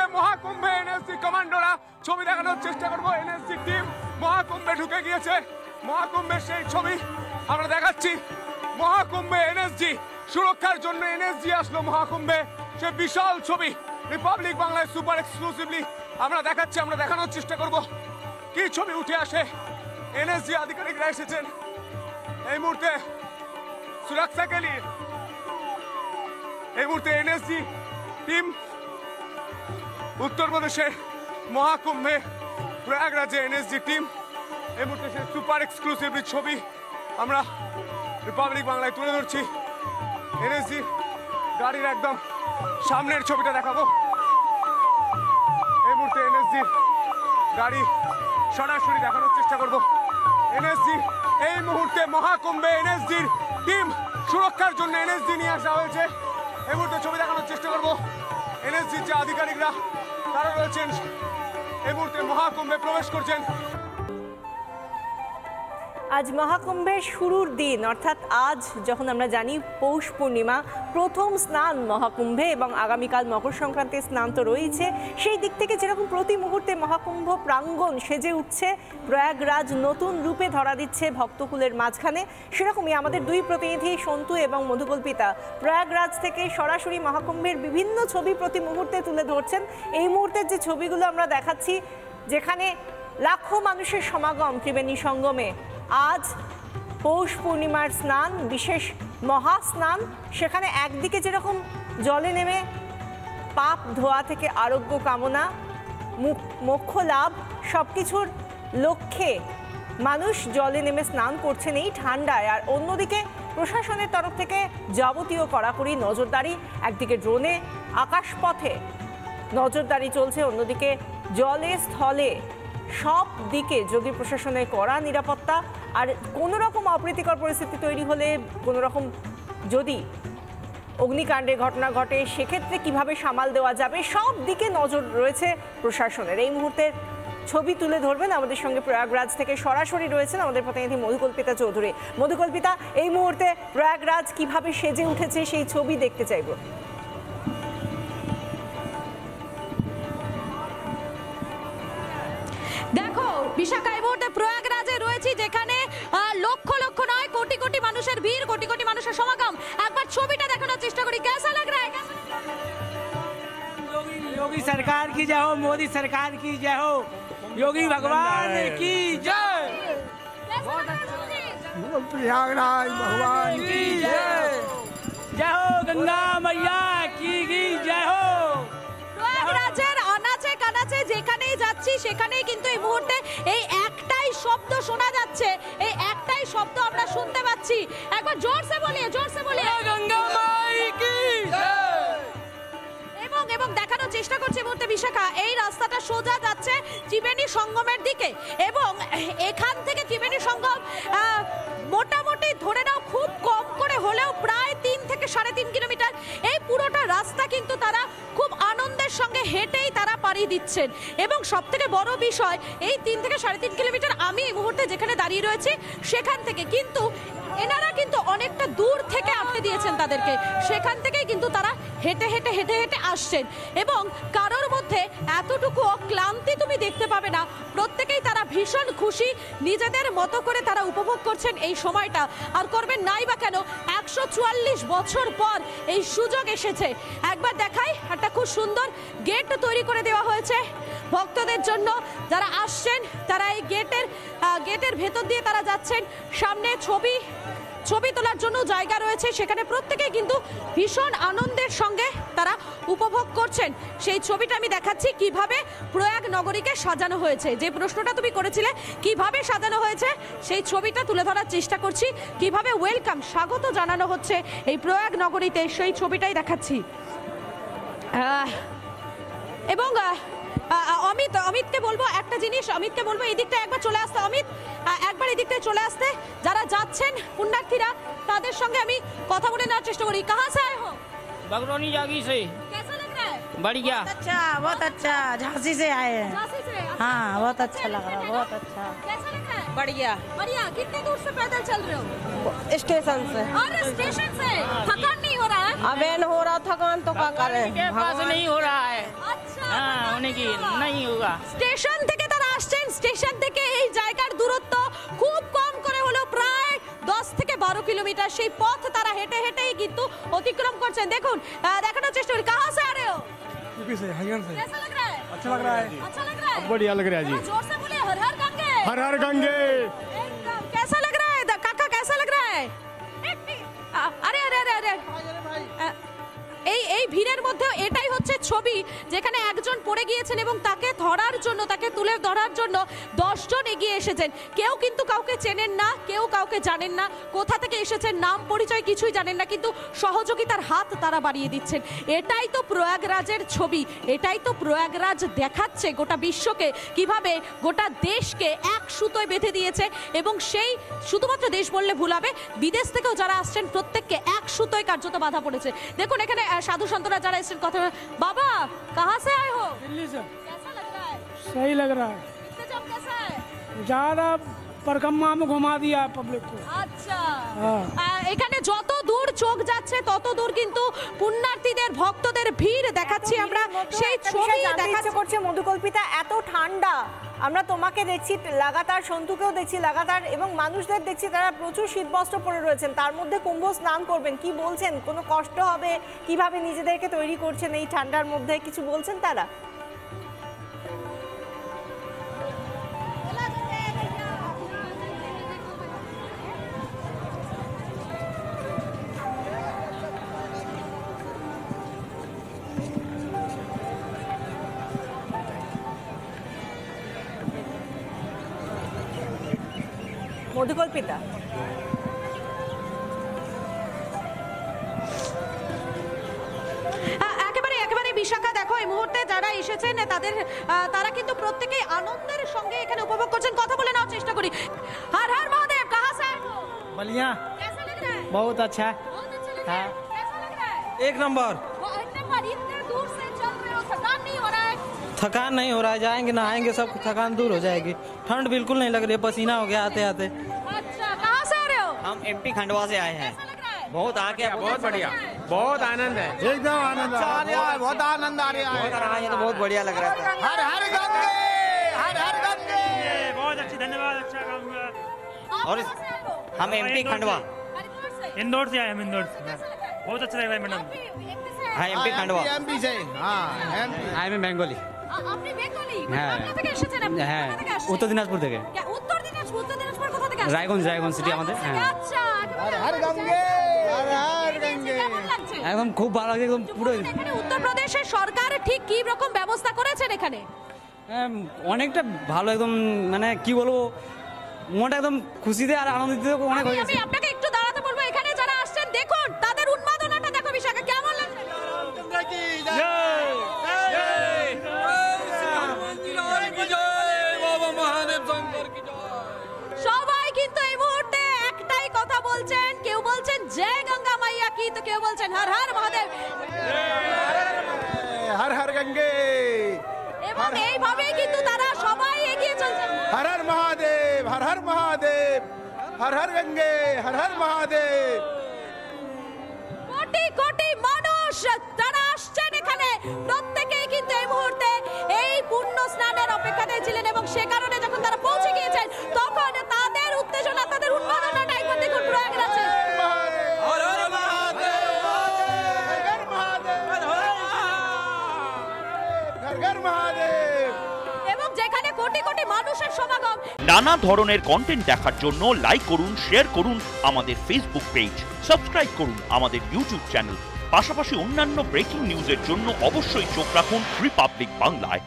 মুহূর্তে মহাকুম্ভে এনএসজি কমান্ডোরা ছবি দেখানোর চেষ্টা করবো। এনএসজি টিম মহাকুম্ভে ঢুকে গিয়েছে, মহাকুম্ভের সেই ছবি আমরা দেখাচ্ছি। মহাকুম্ভে এনএসজি সুরক্ষার জন্য এনএসজি আসলো মহাকুম্ভে, সে বিশাল ছবি রিপাবলিক বাংলায় সুপার এক্সক্লুসিভলি আমরা দেখাচ্ছি, আমরা দেখানোর চেষ্টা করব কি ছবি উঠে আসে। এনএসজি আধিকারিকরা এসেছেন এই মুহূর্তে সুরক্ষা কে লিয়ে। এই মুহূর্তে এনএসজি টিম উত্তরপ্রদেশের মহাকুম্ভে প্রয়াগরাজে এনএসজি টিম এই মুহূর্তে সে সুপার এক্সক্লুসিভলি ছবি আমরা রিপাবলিক বাংলায় তুলে ধরছি। এনএসজি গাড়ির একদম সামনের ছবিটা দেখাবো। এই মুহূর্তে এনএসজি গাড়ি সরাসরি দেখানোর চেষ্টা করব। এনএসজি এই মুহূর্তে মহাকুম্ভে এনএসজির টিম সুরক্ষার জন্য এনএসজি নিয়ে আসা হয়েছে। এই মুহূর্তে ছবি দেখানোর চেষ্টা করব। এনএসজির যে আধিকারিকরা তারা রয়েছেন এই মুহূর্তে মহাকুম্ভে প্রবেশ করছেন। আজ মহাকুম্ভের শুরুর দিন, অর্থাৎ আজ যখন আমরা জানি পৌষ পূর্ণিমা, প্রথম স্নান মহাকুম্ভে এবং আগামীকাল মকর সংক্রান্তির স্নান তো রয়েছে। সেই দিক থেকে যেরকম প্রতি মুহূর্তে মহাকুম্ভ প্রাঙ্গণ সেজে উঠছে, প্রয়াগরাজ নতুন রূপে ধরা দিচ্ছে ভক্তকুলের মাঝখানে, সেরকমই আমাদের দুই প্রতিনিধি সন্তু এবং মধুকল্পিতা প্রয়াগরাজ থেকে সরাসরি মহাকুম্ভের বিভিন্ন ছবি প্রতি মুহূর্তে তুলে ধরছেন। এই মুহূর্তের যে ছবিগুলো আমরা দেখাচ্ছি, যেখানে লাখো মানুষের সমাগম ত্রিবেণী সঙ্গমে, আজ পৌষ পূর্ণিমার স্নান, বিশেষ মহাস্নান। সেখানে একদিকে যেরকম জলে নেমে পাপ ধোয়া থেকে আরোগ্য কামনা, মোক্ষ লাভ, সব কিছুর লক্ষ্যে মানুষ জলে নেমে স্নান করছেন এই ঠান্ডায়। আর অন্যদিকে প্রশাসনের তরফ থেকে যাবতীয় কড়াকড়ি নজরদারি, একদিকে ড্রোনে, আকাশপথে নজরদারি চলছে, অন্যদিকে জলে স্থলে সব দিকে যোগী প্রশাসনের কড়া নিরাপত্তা। আর কোনো রকম অপ্রীতিকর পরিস্থিতি তৈরি হলে, কোনো রকম যদি অগ্নিকাণ্ডের ঘটনা ঘটে, সেক্ষেত্রে কিভাবে সামাল দেওয়া যাবে, সব দিকে নজর রয়েছে প্রশাসনের। এই মুহূর্তের ছবি তুলে ধরবেন আমাদের সঙ্গে প্রয়াগরাজ থেকে সরাসরি রয়েছেন আমাদের প্রতিনিধি মধুকল্পিতা চৌধুরী। মধুকল্পিতা, এই মুহূর্তে প্রয়াগরাজ কিভাবে সেজে উঠেছে সেই ছবি দেখতে চাইব। দেখো বিশাখা, এই মুহূর্তে প্রয়াগরাজে রয়েছি, যেখানে লক্ষ লক্ষ নয় কোটি কোটি মানুষের ভিড়, কোটি কোটি মানুষের সমাগম। একবার ছবিটা দেখানোর চেষ্টা করি, কেমন লাগ रहा है? योगी सरकार की जय हो, मोदी सरकार की जय हो, योगी भगवान की जय। प्रयागराज भगवान की जय। जय हो गंगा मैया की जय हो। প্রয়াগরাজের আনাচে কানাচে যেখানেই যাচ্ছি সেখানেই কিন্তু এই মুহূর্তে এই একটাই শব্দ শোনা যাচ্ছে, এই একটাই শব্দ আমরা শুনতে পাচ্ছি। একবার জোরসে বলিয়ে गंगा माई की जय। এবং দেখানোর চেষ্টা করছে এই মুহূর্তে বিশাখা, এই রাস্তাটা সোজা যাচ্ছে ত্রিবেণী সঙ্গমের দিকে, এবং এখান থেকে ত্রিবেণী সঙ্গম মোটামুটি ধরে নাও খুব কম করে হলেও প্রায় 3 থেকে 3.5 কিলোমিটার। এই পুরোটা রাস্তা কিন্তু তারা খুব আনন্দের সঙ্গে হেঁটেই তারা পাড়ি দিচ্ছেন। এবং সব থেকে বড় বিষয়, এই 3 থেকে 3.5 কিলোমিটার আমি এই মুহূর্তে যেখানে দাঁড়িয়ে রয়েছি সেখান থেকে কিন্তু এনারা কিন্তু অনেকটা দূর থেকে আটকে দিয়েছেন তাদেরকে, সেখান থেকেই কিন্তু তারা হেঁটে হেঁটে হেঁটে হেঁটে আসছেন। এবং কারোর মধ্যে এতটুকু ক্লান্তি তুমি দেখতে পাবে না, প্রত্যেকেই তারা ভীষণ খুশি, নিজেদের মতো করে তারা উপভোগ করছেন এই সময়টা। আর করবেন নাই বা কেন, 144 বছর পর এই সুযোগ এসেছে। একবার দেখাই, একটা খুব সুন্দর গেট তৈরি করে দেওয়া হয়েছে ভক্তদের জন্য। যারা আসছেন তারা এই গেটের ভেতর দিয়ে তারা যাচ্ছেন। সামনে ছবি তোলার জন্য জায়গা রয়েছে, সেখানে প্রত্যেকেই কিন্তু ভীষণ আনন্দের সঙ্গে তারা উপভোগ করছেন। সেই ছবিটা আমি দেখাচ্ছি কিভাবে প্রয়াগ নগরীকে সাজানো হয়েছে। যে প্রশ্নটা তুমি করেছিলে কিভাবে সাজানো হয়েছে, সেই ছবিটা তুলে ধরার চেষ্টা করছি। কিভাবে ওয়েলকাম, স্বাগত জানানো হচ্ছে এই প্রয়াগ নগরীতে, সেই ছবিটাই দেখাচ্ছি। এবং অমিতকে বলবো একটা জিনিস, অমিতকে বলবো এই দিকটা একবার চলে আসতে। অমিত, একবার এই দিকটায় চলে আসতে। যারা যাচ্ছেন পুণ্যার্থীরা, তাদের সঙ্গে আমি কথা বলে নেওয়ার চেষ্টা করি। কাহা সে আয়ে হো? बगरौनी जागी से। कैसा लग रहा है? बढ़िया। बहुत अच्छा, झांसी से आए हैं। झांसी से? हाँ, बहुत अच्छा लग रहा है, बहुत अच्छा। कैसा लग रहा है? बढ़िया। बढ़िया। कितने दूर से पैदल चल रहे हो? स्टेशन से। और स्टेशन से थकान नहीं हो रहा है? अब एन हो रहा थकान तो क्या करे, के पास नहीं हो रहा है। अच्छा, हाँ। की नहीं होगा। স্টেশন থেকে তারা আসছেন, স্টেশন থেকে এই জায়গার দূরত্ব খুব কম করে হলো প্রায় 10 থেকে 12 কিলোমিটার। সেই পথ তারা হেঁটে হেঁটেই কিন্তু অতিক্রম করছেন। দেখুন, দেখানোর চেষ্টা করি। কাহা সে আ রহে হো? यूपी से हरियाणा से कैसा लग रहा है? अच्छा लग रहा है अच्छा लग रहा है? बढ़िया लग रहा है जी। थोड़ा जोर से बोलिए, हर हर गंगे। हर हर गंगे। एकदम। कैसा लग रहा है काका, कैसा लग रहा है? আরে আরে আরে আরে এই ভিড়ের মধ্যে এটাই হচ্ছে ছবি, যেখানে একজন পড়ে গিয়েছেন এবং তাকে ধরার জন্য, তাকে তুলে ধরার জন্য 10 জন এগিয়ে এসেছেন। কেউ কিন্তু কাউকে চেনেন না, কেউ কাউকে জানেন না, কোথা থেকে এসেছেন, নাম পরিচয় কিছুই জানেন না, কিন্তু সহযোগিতার হাত তারা বাড়িয়ে দিচ্ছেন। এটাই তো প্রয়াগরাজের ছবি, এটাই তো প্রয়াগরাজ দেখাচ্ছে গোটা বিশ্বকে কিভাবে গোটা দেশকে এক সুতোয় বেঁধে দিয়েছে। এবং সেই শুধুমাত্র দেশ বললে ভুল হবে, বিদেশ থেকেও যারা আসছেন প্রত্যেককে এক সুতোয় কার্যত বাধা পড়েছে। দেখুন এখানে সাধু সন্তরা যারা এসেছেন কথা। বাবা, কাহা সে আয়ে হো? दिल्ली से। कैसा लग रहा है? सही लग रहा है। कितने जब कैसा है? ज्यादा परिक्रमा में घुमा दिया पब्लिक को। আচ্ছা, হ্যাঁ। এখানে যত দূর চোখ যাচ্ছে তত দূর কিন্তু পুণ্যার্থীদের ভক্তদের ভিড় দেখাচ্ছি আমরা। সেই ছবি দেখাচ্ছি। করছে মধুকল্পিতা, এত ঠান্ডা, আমরা তোমাকে দেখছি লাগাতার, সন্তুকেও দেখছি লাগাতার, এবং মানুষদের দেখছি তারা প্রচুর শীতবস্ত্র পরে রয়েছেন, তার মধ্যে কুম্ভ স্নান করবেন। কি বলছেন? কোনো কষ্ট হবে? কিভাবে নিজেদেরকে তৈরি করছেন এই ঠান্ডার মধ্যে, কিছু বলছেন তারা? মধুকল্পিতা, একেবারে একেবারে বিশাখা, দেখো এই মুহূর্তে যারা এসেছেন তারা কিন্তু প্রত্যেকেই আনন্দের সঙ্গে এখানে উপভোগ করছেন। কথা বলে নেওয়ার চেষ্টা করি। হর হর মহাদেব, কাহা সে আয়ে হো? बढ़िया, कैसा लग रहा है? बहुत अच्छा है। बहुत अच्छा लग रहा है। कैसा लग रहा है? एक नंबर। वो इतने पर इतने दूर से चल रहे हो, थकान नहीं हो रहा है? थकान नहीं हो रहा है, जाएंगे नहाएंगे सब थकान दूर हो जाएगी। ठंड बिल्कुल नहीं लग रही है, पसीना हो गया आते आते। अच्छा, कहाँ से आ रहे हो? हम एमपी खंडवा से आए हैं। कैसा लग रहा है? बहुत आगे बहुत बढ़िया, बहुत आनंद है, एकदम आनंद आ रहा है, बहुत आनंद आ रहा है। ये तो बहुत बढ़िया लग रहा था। हर हर गंगे, हर हर गंगे। बहुत अच्छी, धन्यवाद, अच्छा काम हुआ। आप और कहाँ से आए हो? हम एमपी खंडवा। हरिद्वार से? इंदौर से आए हम, इंदौर से। कैसा लग रहा है? बहुत अच्छा लग रहा है मैडम। आप भी एमपी से आए? हाँ एमपी खंडवा। एमपी से, हाँ एमपी। I am Bengali. আপনি বেঙ্গলি? হ্যাঁ। কোথা থেকে এসেছেন আপনি? হ্যাঁ, কোথা থেকে আসছেন? উত্তর দিনাজপুর থেকে। উত্তর দিনাজপুর, উত্তর দিনাজপুর কোথা থেকে আসছেন? রায়গঞ্জ, রায়গঞ্জ সিটি আমাদের, রায়গঞ্জ থেকে, হ্যাঁ। আচ্ছা, একেবারে हर गंगे, हर हर गंगे। কেমন লাগছে? একদম খুব ভালো লাগছে, একদম পুরো এখানে উত্তরপ্রদেশের সরকার ঠিক কি রকম ব্যবস্থা করেছেন এখানে? অনেকটা ভালো, একদম মানে কি বলবো, মনটা একদম খুশিতে আর আনন্দিত অনেক হয়ে আমি গেছে। আপনাকে একটু দাঁড়াতে বলবো। এখানে যারা আসছেন দেখুন তাদের উন্মাদনাটা দেখো। বিশাখা, কেমন লাগছে? সবাই কিন্তু এই মুহূর্তে একটাই কথা বলছেন। কেউ বলছেন জয় গঙ্গা মাইয়া কি, তো কেউ বলছেন হর হর মহাদেব। हर हर गंगे, এবং এইভাবেই কিন্তু তারা সবাই এগিয়ে চলছেন। हर हर महादेव, हर हर महादेव, हर हर गंगे, हर हर महादेव। কোটি কোটি মানুষ তারা আসছেন এখানে, প্রত্যেকেই কিন্তু এই মুহূর্তে এই পুণ্য স্নানের অপেক্ষাতে ছিলেন, এবং সে কারণে যখন তারা পৌঁছে গিয়েছেন তখন তাদের উত্তেজনা, তাদের উন্মাদনাটা একবার দেখুন প্রয়াগরাজে। घर घर महादेव। এবং যেখানে কোটি কোটি মানুষের সমাগম। নানা ধরনের কন্টেন্ট দেখার জন্য লাইক করুন, শেয়ার করুন আমাদের ফেসবুক পেজ, সাবস্ক্রাইব করুন আমাদের ইউটিউব চ্যানেল। পাশাপাশি অন্যান্য ব্রেকিং নিউজের জন্য অবশ্যই চোখ রাখুন রিপাবলিক বাংলায়।